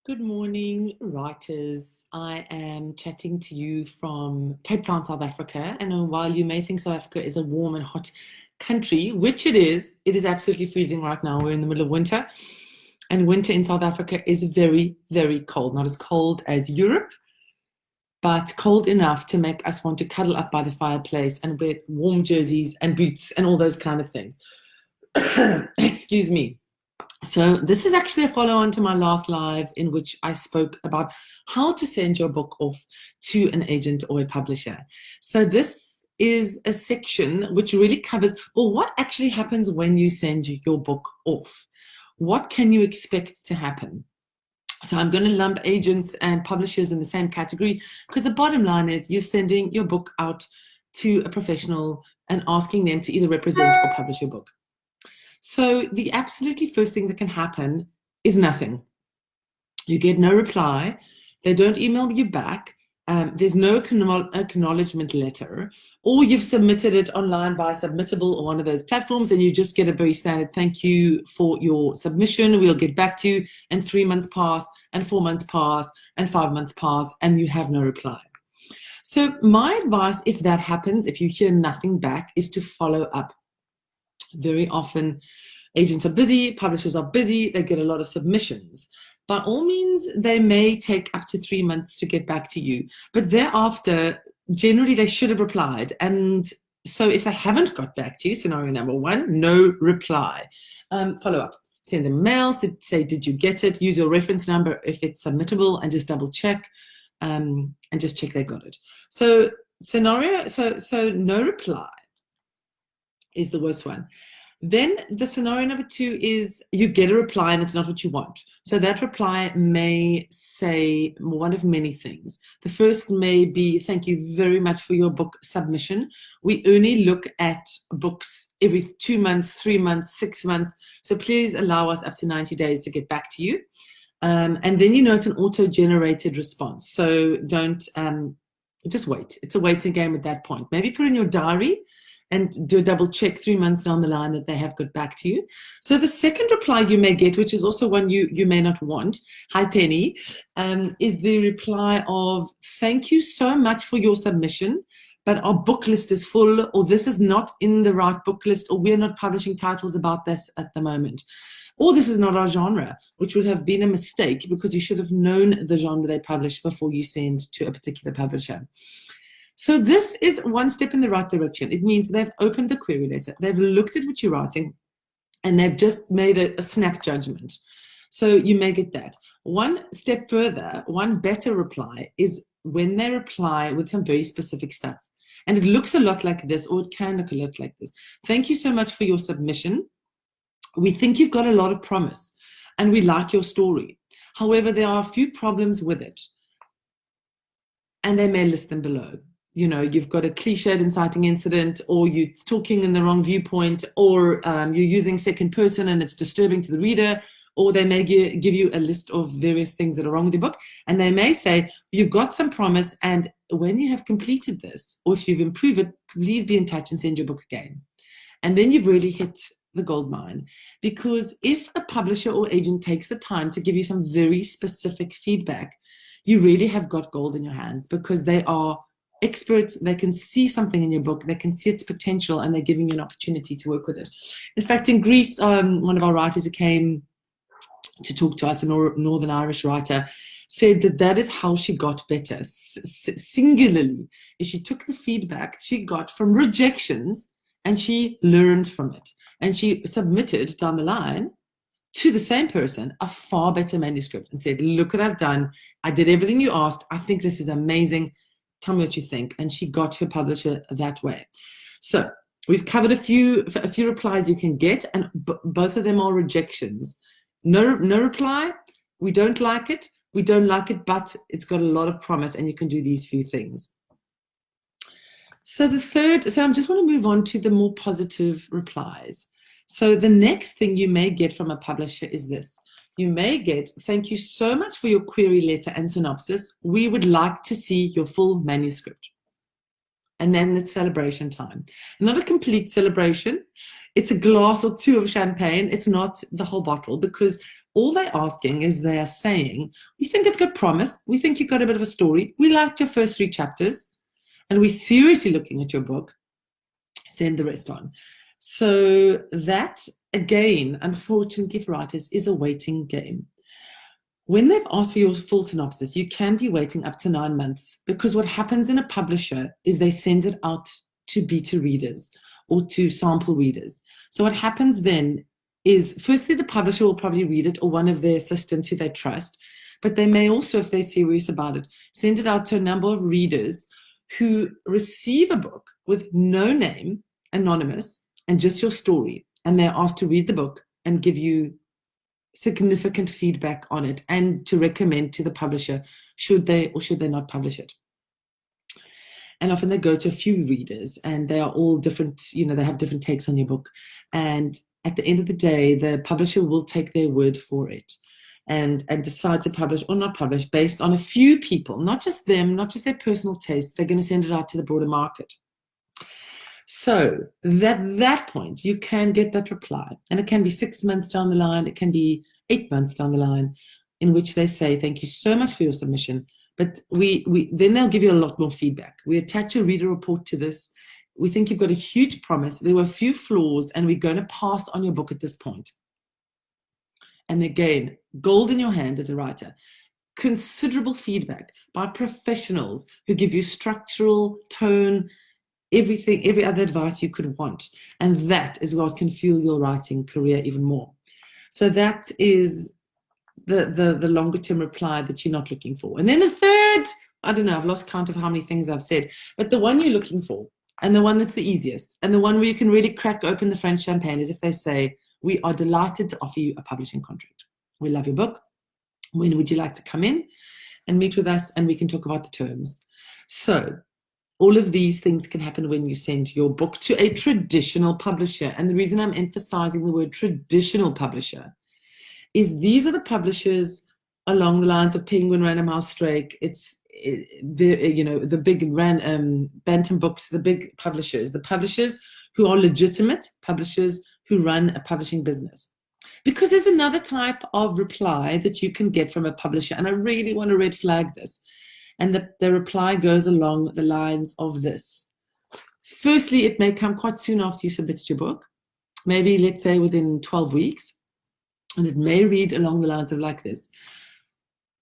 Good morning, writers. I am chatting to you from Cape Town, South Africa. And while you may think South Africa is a warm and hot country, which it is absolutely freezing right now. We're in the middle of winter. And winter in South Africa is very, very cold. Not as cold as Europe, but cold enough to make us want to cuddle up by the fireplace and wear warm jerseys and boots and all those kind of things. Excuse me. So this is actually a follow-on to my last live in which I spoke about how to send your book off to an agent or a publisher. So this is a section which really covers, well, what actually happens when you send your book off? What can you expect to happen? So I'm going to lump agents and publishers in the same category because the bottom line is you're sending your book out to a professional and asking them to either represent or publish your book. So the absolutely first thing that can happen is nothing. You get no reply. They don't email you back. There's no acknowledgement letter, or you've submitted it online via Submittable or one of those platforms, and you just get a very standard thank you for your submission. We'll get back to you. And 3 months pass, and 4 months pass, and 5 months pass, and you have no reply. So my advice, if that happens, if you hear nothing back, is to follow up. Very often, agents are busy, publishers are busy, they get a lot of submissions. By all means, they may take up to 3 months to get back to you, but thereafter, generally they should have replied. And so if they haven't got back to you, scenario number one, no reply. Follow up. Send them a mail, say, did you get it? Use your reference number if it's submittable and just double check and just check they got it. So no reply is the worst one. Then the scenario number two is you get a reply and it's not what you want. So that reply may say one of many things. The first may be, thank you very much for your book submission. We only look at books every 2 months, 3 months, 6 months. So please allow us up to 90 days to get back to you. And then it's an auto-generated response. So don't, just wait. It's a waiting game at that point. Maybe put in your diary and do a double check 3 months down the line that they have got back to you. So the second reply you may get, which is also one you may not want, hi Penny, is the reply of, thank you so much for your submission, but our book list is full, or this is not in the right book list, or we're not publishing titles about this at the moment. Or this is not our genre, which would have been a mistake because you should have known the genre they publish before you send to a particular publisher. So this is one step in the right direction. It means they've opened the query letter, they've looked at what you're writing, and they've just made a snap judgment. So you may get that. One step further, one better reply is when they reply with some very specific stuff. And it looks a lot like this, or it can look a lot like this. Thank you so much for your submission. We think you've got a lot of promise, and we like your story. However, there are a few problems with it, and they may list them below. You've got a cliched inciting incident, or you're talking in the wrong viewpoint, or you're using second person and it's disturbing to the reader, or they may give you a list of various things that are wrong with your book. And they may say, you've got some promise, and when you have completed this, or if you've improved it, please be in touch and send your book again. And then you've really hit the gold mine. Because if a publisher or agent takes the time to give you some very specific feedback, you really have got gold in your hands, because they are experts. They can see something in your book, they can see its potential, and they're giving you an opportunity to work with it. In fact, in Greece, one of our writers who came to talk to us, a Northern Irish writer, said that is how she got better. Singularly, she took the feedback she got from rejections and she learned from it, and she submitted down the line to the same person a far better manuscript and said, look what I've done, I did everything you asked, I think this is amazing, tell me what you think. And she got her publisher that way. So we've covered a few replies you can get, and both of them are rejections. No reply, we don't like it, but it's got a lot of promise, and you can do these few things. So I just want to move on to the more positive replies. So the next thing you may get from a publisher is this. You may get, thank you so much for your query letter and synopsis. We would like to see your full manuscript. And then it's celebration time. Not a complete celebration. It's a glass or two of champagne. It's not the whole bottle, because all they're asking is they're saying, we think it's got promise. We think you've got a bit of a story. We liked your first 3 chapters and we're seriously looking at your book. Send the rest on. So that, again, unfortunately for writers, is a waiting game. When they've asked for your full synopsis, you can be waiting up to 9 months, because what happens in a publisher is they send it out to beta readers or to sample readers. So what happens then is, firstly, the publisher will probably read it, or one of their assistants who they trust, but they may also, if they're serious about it, send it out to a number of readers who receive a book with no name, anonymous, and just your story. And they're asked to read the book and give you significant feedback on it, and to recommend to the publisher should they or should they not publish it. And often they go to a few readers, and they are all different, they have different takes on your book. And at the end of the day, the publisher will take their word for it and decide to publish or not publish based on a few people, not just them, not just their personal taste. They're going to send it out to the broader market. So at that point, you can get that reply, and it can be 6 months down the line, it can be 8 months down the line, in which they say, thank you so much for your submission, but then they'll give you a lot more feedback. We attach a reader report to this. We think you've got a huge promise. There were a few flaws, and we're going to pass on your book at this point. And again, gold in your hand as a writer. Considerable feedback by professionals who give you structural, tone, everything, every other advice you could want. And that is what can fuel your writing career even more. So that is the longer term reply that you're not looking for. And then the third, I don't know, I've lost count of how many things I've said, but the one you're looking for, and the one that's the easiest, and the one where you can really crack open the French champagne, is if they say, we are delighted to offer you a publishing contract. We love your book. When would you like to come in and meet with us, and we can talk about the terms? So all of these things can happen when you send your book to a traditional publisher. And the reason I'm emphasizing the word traditional publisher is these are the publishers along the lines of Penguin, Random House, Drake. It's the big Bantam Books, the big publishers, the publishers who are legitimate publishers who run a publishing business. Because there's another type of reply that you can get from a publisher, and I really want to red flag this. And the reply goes along the lines of this. Firstly, it may come quite soon after you submitted your book, maybe let's say within 12 weeks. And it may read along the lines of like this.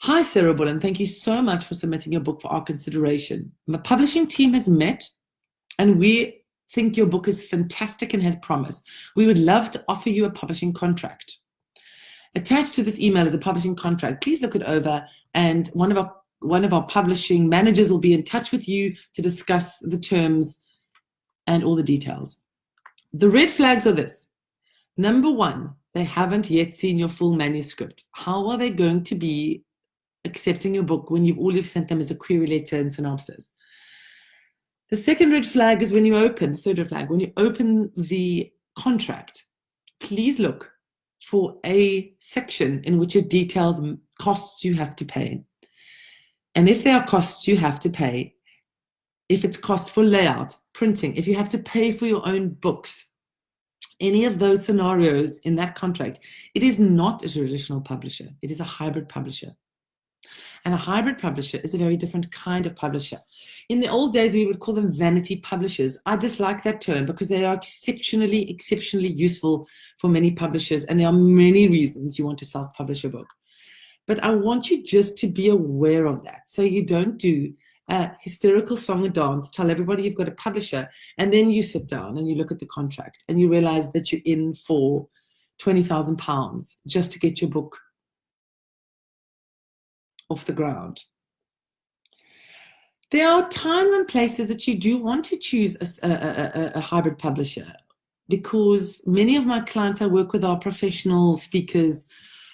Hi, Sarah Bullen. Thank you so much for submitting your book for our consideration. My publishing team has met, and we think your book is fantastic and has promise. We would love to offer you a publishing contract. Attached to this email is a publishing contract. Please look it over, and one of our publishing managers will be in touch with you to discuss the terms and all the details. The red flags are this. Number one, they haven't yet seen your full manuscript. How are they going to be accepting your book when all you've sent them is a query letter and synopsis? The second red flag is the third red flag, when you open the contract, please look for a section in which it details costs you have to pay. And if there are costs you have to pay, if it's costs for layout, printing, if you have to pay for your own books, any of those scenarios in that contract, it is not a traditional publisher. It is a hybrid publisher. And a hybrid publisher is a very different kind of publisher. In the old days, we would call them vanity publishers. I dislike that term because they are exceptionally useful for many publishers. And there are many reasons you want to self-publish a book. But I want you just to be aware of that. So you don't do a hysterical song and dance, tell everybody you've got a publisher, and then you sit down and you look at the contract and you realize that you're in for £20,000 just to get your book off the ground. There are times and places that you do want to choose a hybrid publisher, because many of my clients I work with are professional speakers,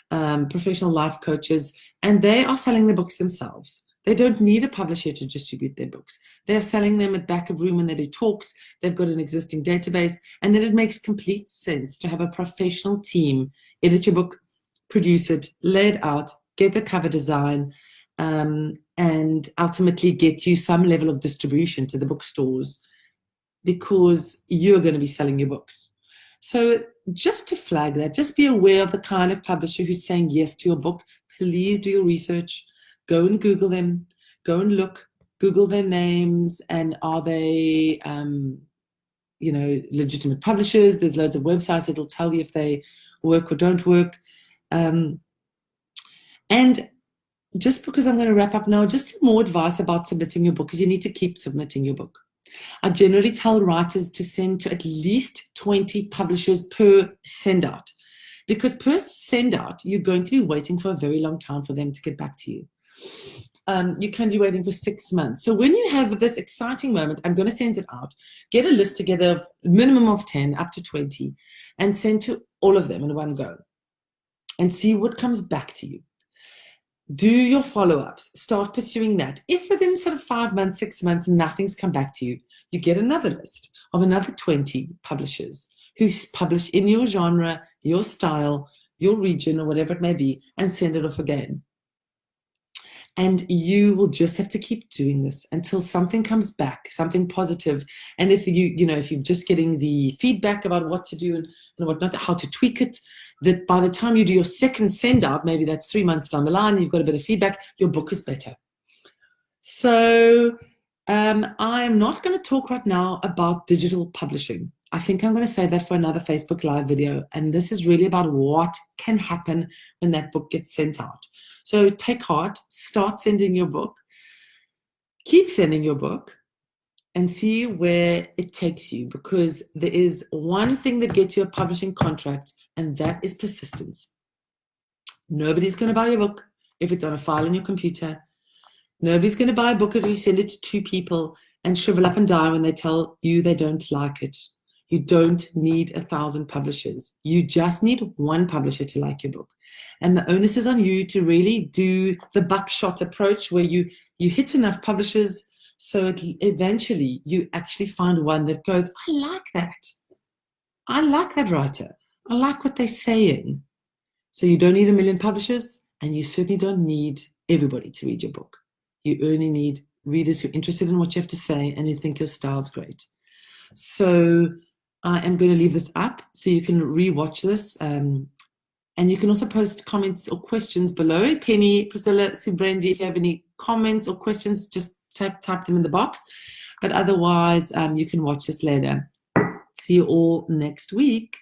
professional life coaches, and they are selling their books themselves. They don't need a publisher to distribute their books. They're selling them at back of room when they do talks. They've got an existing database, and then it makes complete sense to have a professional team edit your book, produce it, lay it out, get the cover design, and ultimately get you some level of distribution to the bookstores, because you're going to be selling your books. So just to flag that, just be aware of the kind of publisher who's saying yes to your book. Please do your research. Go and Google them. Go and look. Google their names, and are they, legitimate publishers? There's loads of websites that'll tell you if they work or don't work. And just because I'm going to wrap up now, just some more advice about submitting your book, because you need to keep submitting your book. I generally tell writers to send to at least 20 publishers per send out, because per send out, you're going to be waiting for a very long time for them to get back to you. You can be waiting for 6 months. So when you have this exciting moment, I'm going to send it out, get a list together of minimum of 10 up to 20 and send to all of them in one go and see what comes back to you. Do your follow-ups, start pursuing that. If within sort of 5 months, 6 months, nothing's come back to you, you get another list of another 20 publishers who publish in your genre, your style, your region, or whatever it may be, and send it off again. And you will just have to keep doing this until something comes back, something positive. And if if you're just getting the feedback about what to do and whatnot, how to tweak it, that by the time you do your second send out, maybe that's 3 months down the line, you've got a bit of feedback, your book is better. So I'm not going to talk right now about digital publishing. I think I'm going to save that for another Facebook Live video. And this is really about what can happen when that book gets sent out. So take heart, start sending your book, keep sending your book, and see where it takes you, because there is one thing that gets you a publishing contract, and that is persistence. Nobody's going to buy your book if it's on a file in your computer. Nobody's going to buy a book if you send it to 2 people and shrivel up and die when they tell you they don't like it. You don't need 1,000 publishers. You just need one publisher to like your book. And the onus is on you to really do the buckshot approach, where you hit enough publishers so eventually you actually find one that goes, I like that. I like that writer. I like what they're saying. So you don't need 1 million publishers, and you certainly don't need everybody to read your book. You only need readers who are interested in what you have to say and who think your style's great. So I am going to leave this up so you can re-watch this. And you can also post comments or questions below. Penny, Priscilla, Subrendi, if you have any comments or questions, just type them in the box. But otherwise, you can watch this later. See you all next week.